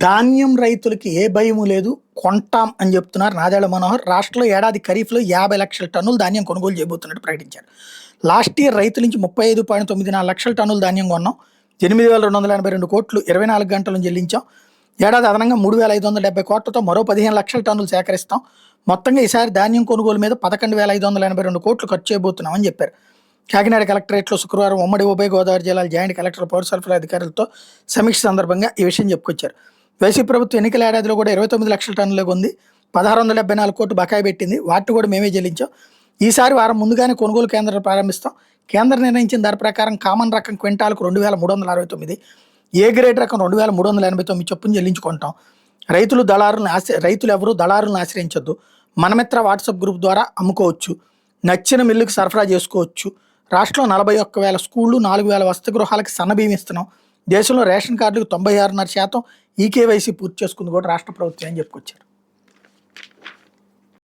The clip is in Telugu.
ధాన్యం రైతులకి ఏ భయము లేదు. కొంటాం అని చెప్తున్నారు నాదెళ్ల మనోహర్. రాష్ట్రంలో ఏడాది ఖరీఫ్‌లో 50 లక్షల టన్నుల ధాన్యం కొనుగోలు చేయబోతున్నట్టు ప్రకటించారు. లాస్ట్ ఇయర్ రైతుల నుంచి 35.94 లక్షల టన్నుల ధాన్యం కొన్నాం. 8,282 కోట్లు 24 గంటలను చెల్లించాం. ఏడాది అదనంగా 3,570 కోట్లతో మరో 15 లక్షల టన్నులు సేకరిస్తాం. మొత్తంగా ఈసారి ధాన్యం కొనుగోలు మీద 11,582 కోట్లు ఖర్చు చేయబోతున్నామని చెప్పారు. కాకినాడ కలెక్టరేట్లో శుక్రవారం ఉమ్మడి ఉభయ గోదావరి జిల్లాల జాయింట్ కలెక్టర్ పౌర సరఫరా అధికారులతో సమీక్ష సందర్భంగా ఈ విషయం చెప్పుకొచ్చారు. వైసీపీ ప్రభుత్వం ఎన్నికల ఏడాదిలో కూడా 29 లక్షల టన్నులకు ఉంది. 1,674 కోట్లు బకాయి పెట్టింది. వాటిని కూడా మేమే చెల్లించాం. ఈసారి వారం ముందుగానే కొనుగోలు కేంద్రాలు ప్రారంభిస్తాం. కేంద్రం నిర్ణయించిన ధర ప్రకారం కామన్ రకం క్వింటాలకు 2,369, ఏ గ్రేడ్ రకం 2,389 చొప్పున చెల్లించుకుంటాం. రైతులు ఎవరు దళారులను ఆశ్రయించొద్దు. మనమిత్ర వాట్సాప్ గ్రూప్ ద్వారా అమ్ముకోవచ్చు. నచ్చిన మిల్లుకి సరఫరా చేసుకోవచ్చు. రాష్ట్రంలో 41,000 స్కూళ్లు, 4,000 వసతి గృహాలకి సన్నబియ్యం ఇస్తున్నాం. దేశంలో రేషన్ కార్డులకు 96.5% ఈకేవైసీ పూర్తి చేసుకుంది కూడా రాష్ట్ర ప్రభుత్వం అని చెప్పుకొచ్చారు.